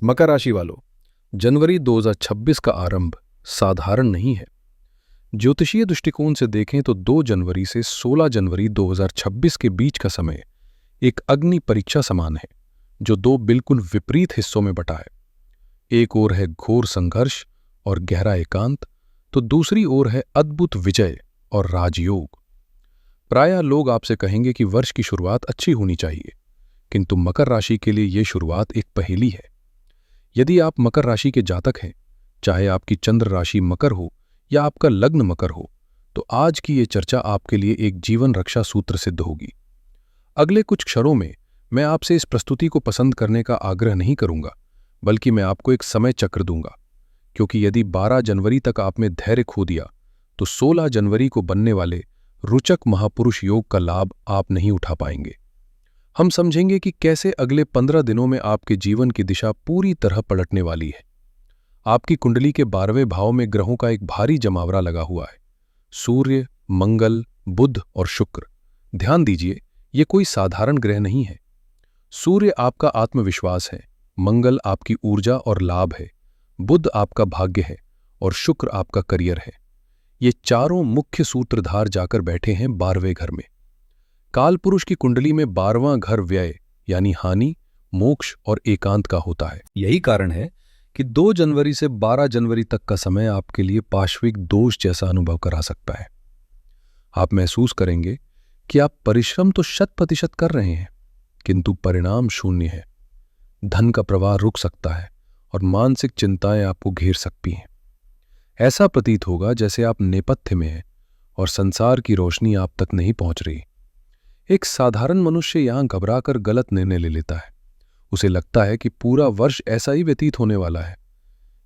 मकर राशि वालों, जनवरी 2026 का आरंभ साधारण नहीं है। ज्योतिषीय दृष्टिकोण से देखें तो 2 जनवरी से 16 जनवरी 2026 के बीच का समय एक अग्नि परीक्षा समान है, जो 2 बिल्कुल विपरीत हिस्सों में बटा है। एक ओर है घोर संघर्ष और गहरा एकांत, तो दूसरी ओर है अद्भुत विजय और राजयोग। प्रायः लोग आपसे कहेंगे कि वर्ष की शुरुआत अच्छी होनी चाहिए, किंतु मकर राशि के लिए यह शुरुआत एक पहेली है। यदि आप मकर राशि के जातक हैं, चाहे आपकी चंद्र राशि मकर हो या आपका लग्न मकर हो, तो आज की ये चर्चा आपके लिए एक जीवन रक्षा सूत्र सिद्ध होगी। अगले कुछ क्षणों में मैं आपसे इस प्रस्तुति को पसंद करने का आग्रह नहीं करूंगा, बल्कि मैं आपको एक समय चक्र दूंगा, क्योंकि यदि 12 जनवरी तक आपने धैर्य खो दिया, तो 16 जनवरी को बनने वाले रुचक महापुरुष योग का लाभ आप नहीं उठा पाएंगे। हम समझेंगे कि कैसे अगले 15 दिनों में आपके जीवन की दिशा पूरी तरह पलटने वाली है। आपकी कुंडली के 12वें भाव में ग्रहों का एक भारी जमावड़ा लगा हुआ है। सूर्य, मंगल, बुध और शुक्र। ध्यान दीजिए, ये कोई साधारण ग्रह नहीं है। सूर्य आपका आत्मविश्वास है, मंगल आपकी ऊर्जा और लाभ है, बुध आपका भाग्य है और शुक्र आपका करियर है। ये चारों मुख्य सूत्रधार जाकर बैठे हैं 12वें घर में। कालपुरुष की कुंडली में 12वां घर व्यय यानी हानि, मोक्ष और एकांत का होता है। यही कारण है कि 2 जनवरी से 12 जनवरी तक का समय आपके लिए पार्श्विक दोष जैसा अनुभव करा सकता है। आप महसूस करेंगे कि आप परिश्रम तो 100% कर रहे हैं, किंतु परिणाम शून्य है। धन का प्रवाह रुक सकता है और मानसिक चिंताएं आपको घेर सकती हैं। ऐसा प्रतीत होगा जैसे आप नेपथ्य में हैं और संसार की रोशनी आप तक नहीं पहुंच रही। एक साधारण मनुष्य यहां घबराकर गलत निर्णय ले लेता है। उसे लगता है कि पूरा वर्ष ऐसा ही व्यतीत होने वाला है,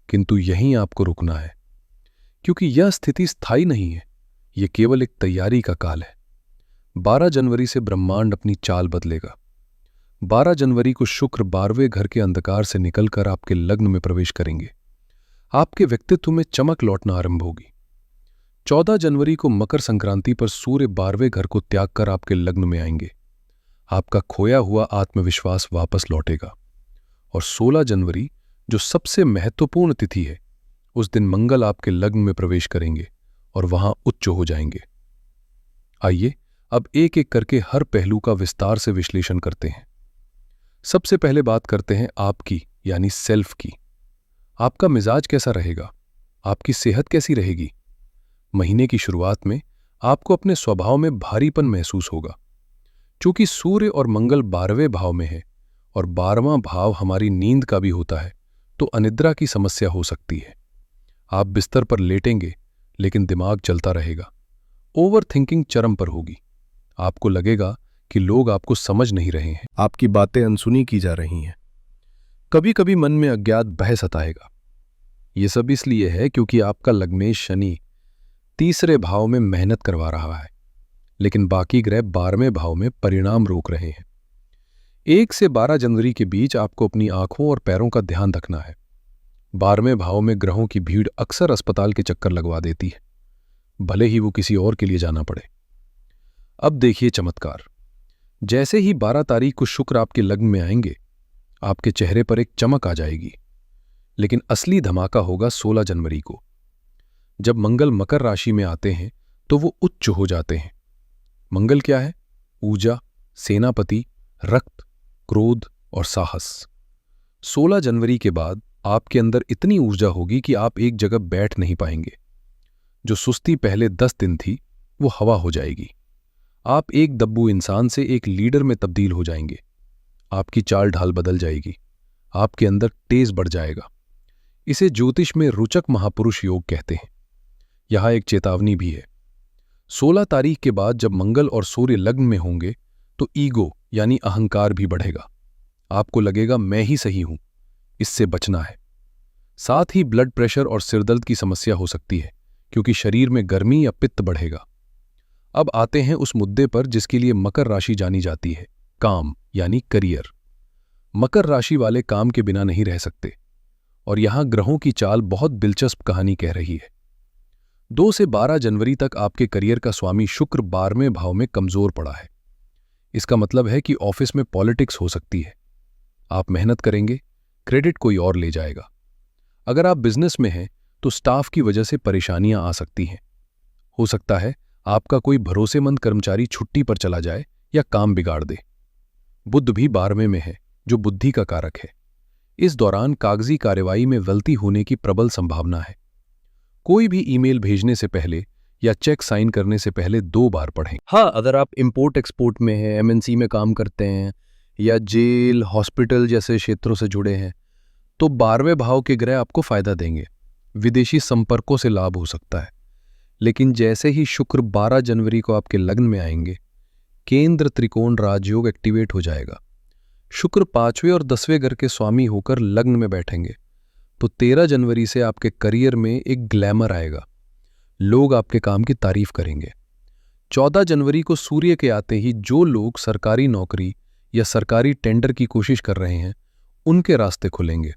किंतु यहीं आपको रुकना है, क्योंकि यह स्थिति स्थायी नहीं है। यह केवल एक तैयारी का काल है। 12 जनवरी से ब्रह्मांड अपनी चाल बदलेगा। 12 जनवरी को शुक्र 12वें घर के अंधकार से निकलकर आपके लग्न में प्रवेश करेंगे। आपके व्यक्तित्व में चमक लौटना आरंभ होगी। 14 जनवरी को मकर संक्रांति पर सूर्य 12वें घर को त्याग कर आपके लग्न में आएंगे। आपका खोया हुआ आत्मविश्वास वापस लौटेगा। और 16 जनवरी, जो सबसे महत्वपूर्ण तिथि है, उस दिन मंगल आपके लग्न में प्रवेश करेंगे और वहां उच्च हो जाएंगे। आइए अब एक एक करके हर पहलू का विस्तार से विश्लेषण करते हैं। सबसे पहले बात करते हैं आपकी यानी सेल्फ की। आपका मिजाज कैसा रहेगा? आपकी सेहत कैसी रहेगी? महीने की शुरुआत में आपको अपने स्वभाव में भारीपन महसूस होगा। चूंकि सूर्य और मंगल 12वें भाव में है और 12वां भाव हमारी नींद का भी होता है, तो अनिद्रा की समस्या हो सकती है। आप बिस्तर पर लेटेंगे, लेकिन दिमाग चलता रहेगा। ओवर थिंकिंग चरम पर होगी। आपको लगेगा कि लोग आपको समझ नहीं रहे हैं, आपकी बातें अनसुनी की जा रही हैं। कभी कभी मन में अज्ञात भय सताएगा। यह सब इसलिए है क्योंकि आपका लग्नेश शनि 3रे भाव में मेहनत करवा रहा है, लेकिन बाकी ग्रह 12वें भाव में परिणाम रोक रहे हैं। 1 से 12 जनवरी के बीच आपको अपनी आंखों और पैरों का ध्यान रखना है। 12वें भाव में ग्रहों की भीड़ अक्सर अस्पताल के चक्कर लगवा देती है, भले ही वो किसी और के लिए जाना पड़े। अब देखिए चमत्कार। जैसे ही 12 तारीख को शुक्र आपके लग्न में आएंगे, आपके चेहरे पर एक चमक आ जाएगी। लेकिन असली धमाका होगा 16 जनवरी को। जब मंगल मकर राशि में आते हैं तो वो उच्च हो जाते हैं। मंगल क्या है? ऊर्जा, सेनापति, रक्त, क्रोध और साहस। 16 जनवरी के बाद आपके अंदर इतनी ऊर्जा होगी कि आप एक जगह बैठ नहीं पाएंगे। जो सुस्ती पहले 10 दिन थी, वो हवा हो जाएगी। आप एक दब्बू इंसान से एक लीडर में तब्दील हो जाएंगे। आपकी चाल ढाल बदल जाएगी। आपके अंदर तेज बढ़ जाएगा। इसे ज्योतिष में रुचक महापुरुष योग कहते हैं। यहां एक चेतावनी भी है। 16 तारीख के बाद जब मंगल और सूर्य लग्न में होंगे, तो ईगो यानी अहंकार भी बढ़ेगा। आपको लगेगा मैं ही सही हूं। इससे बचना है। साथ ही ब्लड प्रेशर और सिरदर्द की समस्या हो सकती है, क्योंकि शरीर में गर्मी या पित्त बढ़ेगा। अब आते हैं उस मुद्दे पर जिसके लिए मकर राशि जानी जाती है, काम यानी करियर। मकर राशि वाले काम के बिना नहीं रह सकते, और यहां ग्रहों की चाल बहुत दिलचस्प कहानी कह रही है। 2 से 12 जनवरी तक आपके करियर का स्वामी शुक्र 12वें भाव में कमजोर पड़ा है। इसका मतलब है कि ऑफिस में पॉलिटिक्स हो सकती है। आप मेहनत करेंगे, क्रेडिट कोई और ले जाएगा। अगर आप बिजनेस में हैं तो स्टाफ की वजह से परेशानियां आ सकती हैं। हो सकता है आपका कोई भरोसेमंद कर्मचारी छुट्टी पर चला जाए या काम बिगाड़ दे। बुध भी 12वें में है, जो बुद्धि का कारक है। इस दौरान कागजी कार्यवाही में गलती होने की प्रबल संभावना है। कोई भी ईमेल भेजने से पहले या चेक साइन करने से पहले 2 बार पढ़ें। हाँ, अगर आप इंपोर्ट एक्सपोर्ट में हैं, एमएनसी में काम करते हैं या जेल, हॉस्पिटल जैसे क्षेत्रों से जुड़े हैं, तो 12वें भाव के ग्रह आपको फायदा देंगे। विदेशी संपर्कों से लाभ हो सकता है। लेकिन जैसे ही शुक्र 12 जनवरी को आपके लग्न में आएंगे, केंद्र त्रिकोण राजयोग एक्टिवेट हो जाएगा। शुक्र 5वें और 10वें घर के स्वामी होकर लग्न में बैठेंगे, तो 13 जनवरी से आपके करियर में एक ग्लैमर आएगा। लोग आपके काम की तारीफ करेंगे। 14 जनवरी को सूर्य के आते ही जो लोग सरकारी नौकरी या सरकारी टेंडर की कोशिश कर रहे हैं, उनके रास्ते खुलेंगे।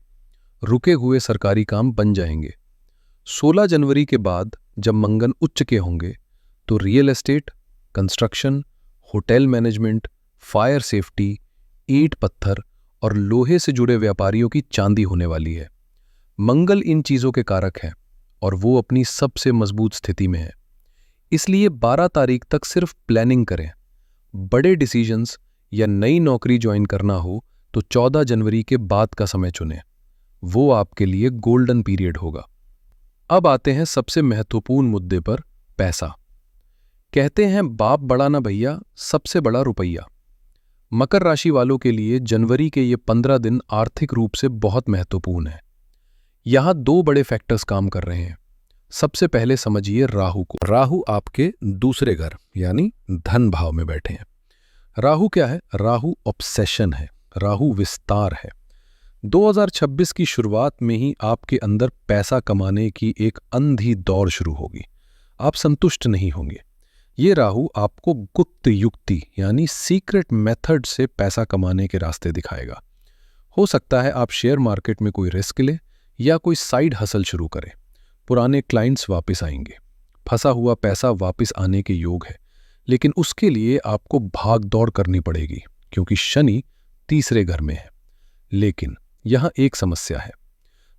रुके हुए सरकारी काम बन जाएंगे। 16 जनवरी के बाद जब मंगल उच्च के होंगे, तो real estate, construction, hotel management, fire safety, ईंट पत्थर और लोहे से जुड़े व्यापारियों की चांदी होने वाली है। मंगल इन चीजों के कारक हैं और वो अपनी सबसे मजबूत स्थिति में है। इसलिए 12 तारीख तक सिर्फ प्लानिंग करें। बड़े डिसीजंस या नई नौकरी ज्वाइन करना हो तो 14 जनवरी के बाद का समय चुनें। वो आपके लिए गोल्डन पीरियड होगा। अब आते हैं सबसे महत्वपूर्ण मुद्दे पर, पैसा। कहते हैं बाप बड़ा ना भैया, सबसे बड़ा रुपया। मकर राशि वालों के लिए जनवरी के ये 15 दिन आर्थिक रूप से बहुत महत्वपूर्ण है। यहां 2 बड़े फैक्टर्स काम कर रहे हैं। सबसे पहले समझिए राहु को। राहु आपके दूसरे घर यानी धन भाव में बैठे हैं। राहु क्या है? राहु ऑब्सेशन है, राहु विस्तार है। 2026 की शुरुआत में ही आपके अंदर पैसा कमाने की एक अंधी दौड़ शुरू होगी। आप संतुष्ट नहीं होंगे। ये राहु आपको गुप्त युक्ति यानी सीक्रेट मेथड से पैसा कमाने के रास्ते दिखाएगा। हो सकता है आप शेयर मार्केट में कोई रिस्क ले या कोई साइड हसल शुरू करें। पुराने क्लाइंट्स वापस आएंगे। फंसा हुआ पैसा वापस आने के योग है, लेकिन उसके लिए आपको भाग दौड़ करनी पड़ेगी क्योंकि शनि तीसरे घर में है। लेकिन यहां एक समस्या है।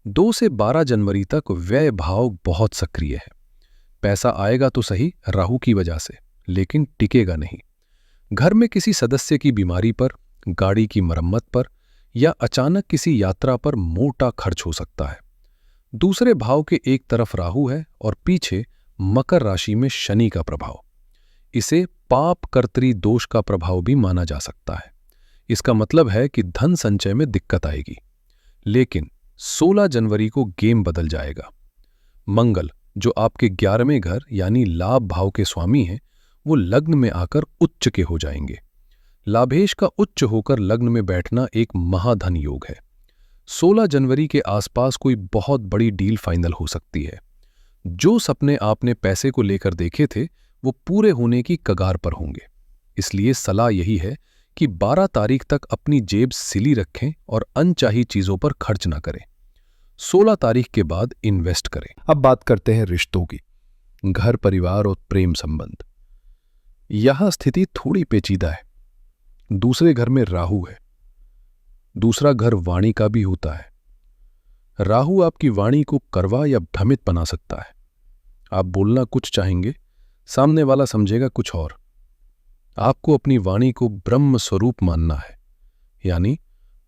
2 से 12 जनवरी तक व्यय भाव बहुत सक्रिय है। पैसा आएगा तो सही राहु की वजह से, लेकिन टिकेगा नहीं। घर में किसी सदस्य की बीमारी पर, गाड़ी की मरम्मत पर या अचानक किसी यात्रा पर मोटा खर्च हो सकता है। दूसरे भाव के एक तरफ राहु है और पीछे मकर राशि में शनि का प्रभाव। इसे पाप कर्तरी दोष का प्रभाव भी माना जा सकता है। इसका मतलब है कि धन संचय में दिक्कत आएगी। लेकिन 16 जनवरी को गेम बदल जाएगा। मंगल, जो आपके 11वें घर यानी लाभ भाव के स्वामी हैं, वो लग्न में आकर उच्च के हो जाएंगे। लाभेश का उच्च होकर लग्न में बैठना एक महाधन योग है। 16 जनवरी के आसपास कोई बहुत बड़ी डील फाइनल हो सकती है। जो सपने आपने पैसे को लेकर देखे थे, वो पूरे होने की कगार पर होंगे। इसलिए सलाह यही है कि 12 तारीख तक अपनी जेब सिली रखें और अनचाही चीजों पर खर्च ना करें। 16 तारीख के बाद इन्वेस्ट करें। अब बात करते हैं रिश्तों की। घर, परिवार और प्रेम संबंध। यहां स्थिति थोड़ी पेचीदा है। दूसरे घर में राहु है। दूसरा घर वाणी का भी होता है। राहु आपकी वाणी को करवा या भ्रमित बना सकता है। आप बोलना कुछ चाहेंगे, सामने वाला समझेगा कुछ और। आपको अपनी वाणी को ब्रह्म स्वरूप मानना है, यानी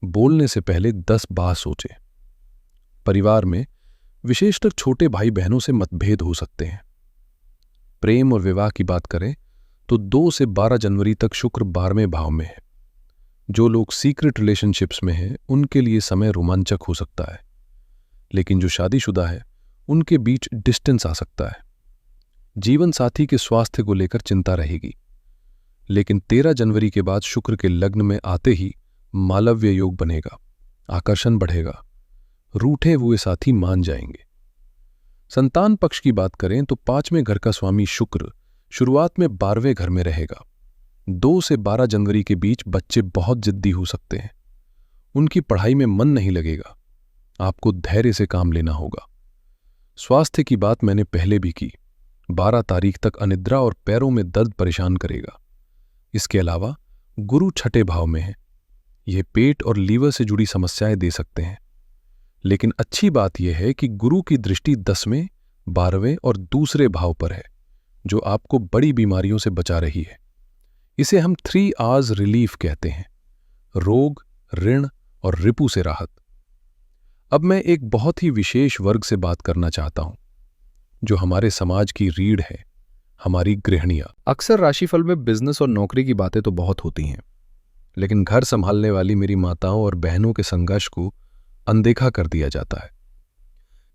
बोलने से पहले 10 बार सोचें। परिवार में विशेषकर छोटे भाई बहनों से मतभेद हो सकते हैं। प्रेम और विवाह की बात करें तो 2 से 12 जनवरी तक शुक्र 12वें भाव में है। जो लोग सीक्रेट रिलेशनशिप्स में हैं, उनके लिए समय रोमांचक हो सकता है। लेकिन जो शादीशुदा है, उनके बीच डिस्टेंस आ सकता है। जीवन साथी के स्वास्थ्य को लेकर चिंता रहेगी। लेकिन 13 जनवरी के बाद शुक्र के लग्न में आते ही मालव्य योग बनेगा। आकर्षण बढ़ेगा। रूठे हुए साथी मान जाएंगे। संतान पक्ष की बात करें तो 5वें घर का स्वामी शुक्र शुरुआत में 12वें घर में रहेगा। 2 से 12 जनवरी के बीच बच्चे बहुत जिद्दी हो सकते हैं। उनकी पढ़ाई में मन नहीं लगेगा। आपको धैर्य से काम लेना होगा। स्वास्थ्य की बात मैंने पहले भी की। 12 तारीख तक अनिद्रा और पैरों में दर्द परेशान करेगा। इसके अलावा गुरु 6ठे भाव में है। यह पेट और लीवर से जुड़ी समस्याएं दे सकते हैं। लेकिन अच्छी बात यह है कि गुरु की दृष्टि 10वें, 12वें और दूसरे भाव पर है, जो आपको बड़ी बीमारियों से बचा रही है। इसे हम 3 R's रिलीफ कहते हैं: रोग, ऋण और रिपु से राहत। अब मैं एक बहुत ही विशेष वर्ग से बात करना चाहता हूं, जो हमारे समाज की रीढ़ है, हमारी गृहिणियां। अक्सर राशिफल में बिजनेस और नौकरी की बातें तो बहुत होती हैं, लेकिन घर संभालने वाली मेरी माताओं और बहनों के संघर्ष को अनदेखा कर दिया जाता है।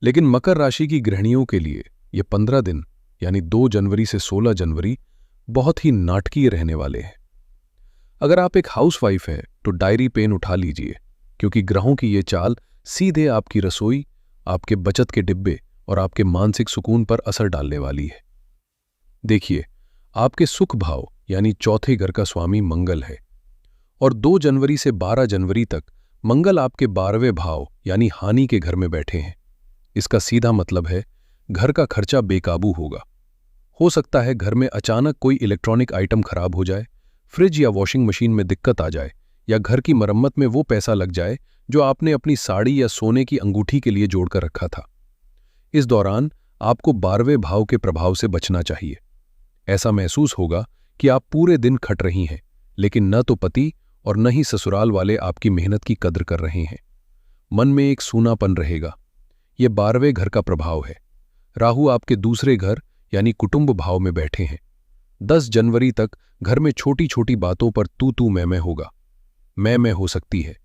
लेकिन मकर राशि की गृहिणियों के लिए ये 15 दिन यानी 2 जनवरी से 16 जनवरी बहुत ही नाटकीय रहने वाले हैं। अगर आप एक हाउसवाइफ है तो डायरी पेन उठा लीजिए, क्योंकि ग्रहों की ये चाल सीधे आपकी रसोई, आपके बचत के डिब्बे और आपके मानसिक सुकून पर असर डालने वाली है। देखिए, आपके सुख भाव यानी चौथे घर का स्वामी मंगल है, और 2 जनवरी से 12 जनवरी तक मंगल आपके 12वें भाव यानी हानि के घर में बैठे हैं। इसका सीधा मतलब है घर का खर्चा बेकाबू होगा। हो सकता है घर में अचानक कोई इलेक्ट्रॉनिक आइटम खराब हो जाए, फ्रिज या वॉशिंग मशीन में दिक्कत आ जाए, या घर की मरम्मत में वो पैसा लग जाए जो आपने अपनी साड़ी या सोने की अंगूठी के लिए जोड़कर रखा था। इस दौरान आपको 12वें भाव के प्रभाव से बचना चाहिए। ऐसा महसूस होगा कि आप पूरे दिन खट रही हैं, लेकिन न तो पति और न ही ससुराल वाले आपकी मेहनत की कद्र कर रहे हैं। मन में एक सूनापन रहेगा। यह 12वें घर का प्रभाव है। राहु आपके दूसरे घर यानी कुटुंब भाव में बैठे हैं। 10 जनवरी तक घर में छोटी छोटी बातों पर तू मैं होगा। मैं हो सकती है।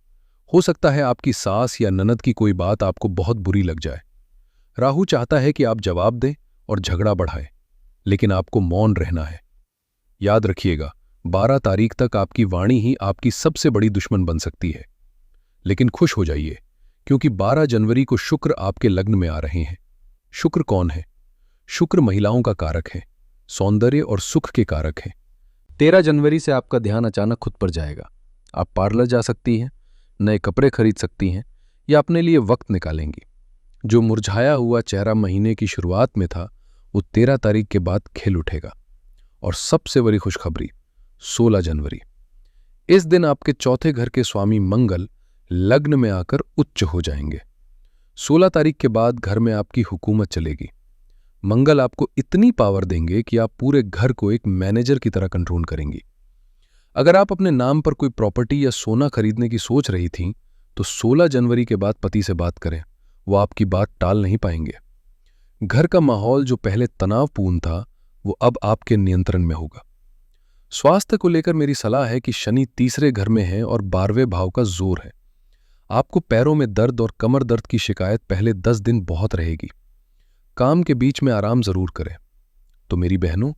हो सकता है आपकी सास या ननद की कोई बात आपको बहुत बुरी लग जाए। राहु चाहता है कि आप जवाब दें और झगड़ा बढ़ाएं, लेकिन आपको मौन रहना है। याद रखिएगा, 12 तारीख तक आपकी वाणी ही आपकी सबसे बड़ी दुश्मन बन सकती है। लेकिन खुश हो जाइए, क्योंकि 12 जनवरी को शुक्र आपके लग्न में आ रहे हैं। शुक्र कौन है? शुक्र महिलाओं का कारक है, सौंदर्य और सुख के कारक है। 13 जनवरी से आपका ध्यान अचानक खुद पर जाएगा। आप पार्लर जा सकती हैं, नए कपड़े खरीद सकती हैं या अपने लिए वक्त निकालेंगी। जो मुरझाया हुआ चेहरा महीने की शुरुआत में था, वो 13 तारीख के बाद खिल उठेगा। और सबसे बड़ी खुशखबरी, 16 जनवरी। इस दिन आपके चौथे घर के स्वामी मंगल लग्न में आकर उच्च हो जाएंगे। 16 तारीख के बाद घर में आपकी हुकूमत चलेगी। मंगल आपको इतनी पावर देंगे कि आप पूरे घर को एक मैनेजर की तरह कंट्रोल करेंगी। अगर आप अपने नाम पर कोई प्रॉपर्टी या सोना खरीदने की सोच रही थीं, तो 16 जनवरी के बाद पति से बात करें। वो आपकी बात टाल नहीं पाएंगे। घर का माहौल जो पहले तनावपूर्ण था, वो अब आपके नियंत्रण में होगा। स्वास्थ्य को लेकर मेरी सलाह है कि शनि तीसरे घर में है और 12वें भाव का जोर है। आपको पैरों में दर्द और कमर दर्द की शिकायत पहले 10 दिन बहुत रहेगी। काम के बीच में आराम जरूर करें। तो मेरी बहनों,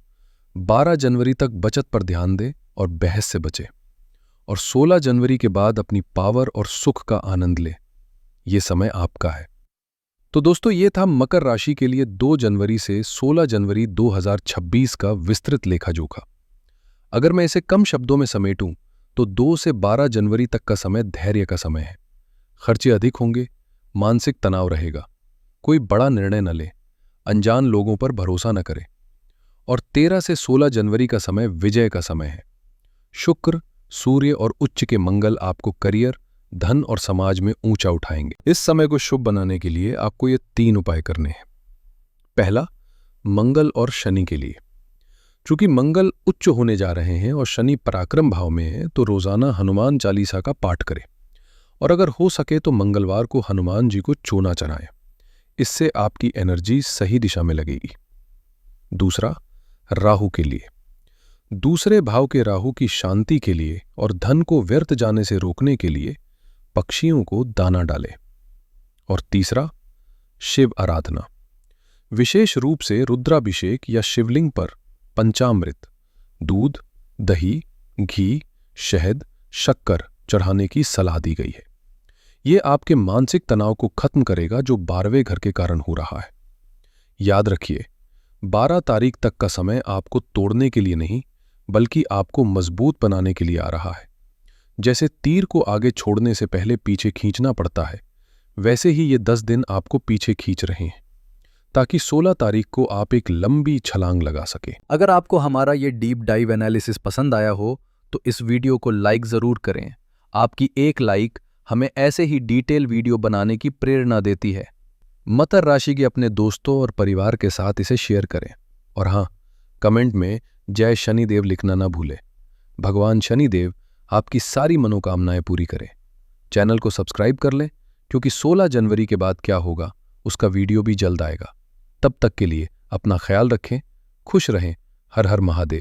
12 जनवरी तक बचत पर ध्यान दें और बहस से बचें, और 16 जनवरी के बाद अपनी पावर और सुख का आनंद लें। ये समय आपका है। तो दोस्तों, ये था मकर राशि के लिए 2 जनवरी से 16 जनवरी 2026 का विस्तृत लेखा जोखा। अगर मैं इसे कम शब्दों में समेटूं तो 2 से 12 जनवरी तक का समय धैर्य का समय है। खर्चे अधिक होंगे, मानसिक तनाव रहेगा, कोई बड़ा निर्णय न ले, अनजान लोगों पर भरोसा न करें। और 13 से 16 जनवरी का समय विजय का समय है। शुक्र, सूर्य और उच्च के मंगल आपको करियर, धन और समाज में ऊंचा उठाएंगे। इस समय को शुभ बनाने के लिए आपको ये 3 उपाय करने हैं। पहला, मंगल और शनि के लिए। चूंकि मंगल उच्च होने जा रहे हैं और शनि पराक्रम भाव में है, तो रोजाना हनुमान चालीसा का पाठ करें, और अगर हो सके तो मंगलवार को हनुमान जी को चूना चढ़ाएं। इससे आपकी एनर्जी सही दिशा में लगेगी। दूसरा, राहु के लिए। दूसरे भाव के राहु की शांति के लिए और धन को व्यर्थ जाने से रोकने के लिए पक्षियों को दाना डालें। और तीसरा, शिव आराधना। विशेष रूप से रुद्राभिषेक या शिवलिंग पर पंचामृत, दूध, दही, घी, शहद, शक्कर चढ़ाने की सलाह दी गई है। यह आपके मानसिक तनाव को खत्म करेगा जो 12वें घर के कारण हो रहा है। याद रखिए, 12 तारीख तक का समय आपको तोड़ने के लिए नहीं, बल्कि आपको मजबूत बनाने के लिए आ रहा है। जैसे तीर को आगे छोड़ने से पहले पीछे खींचना पड़ता है, वैसे ही ये 10 दिन आपको पीछे खींच रहे हैं, ताकि 16 तारीख को आप एक लंबी छलांग लगा सकें। अगर आपको हमारा ये डीप डाइव एनालिसिस पसंद आया हो तो इस वीडियो को लाइक ज़रूर करें। आपकी एक लाइक हमें ऐसे ही डिटेल वीडियो बनाने की प्रेरणा देती है। मकर राशि के अपने दोस्तों और परिवार के साथ इसे शेयर करें। और हाँ, कमेंट में जय शनिदेव लिखना ना भूलें। भगवान शनिदेव आपकी सारी मनोकामनाएं पूरी करें। चैनल को सब्सक्राइब कर लें, क्योंकि 16 जनवरी के बाद क्या होगा उसका वीडियो भी जल्द आएगा। तब तक के लिए अपना ख्याल रखें, खुश रहें। हर हर महादेव।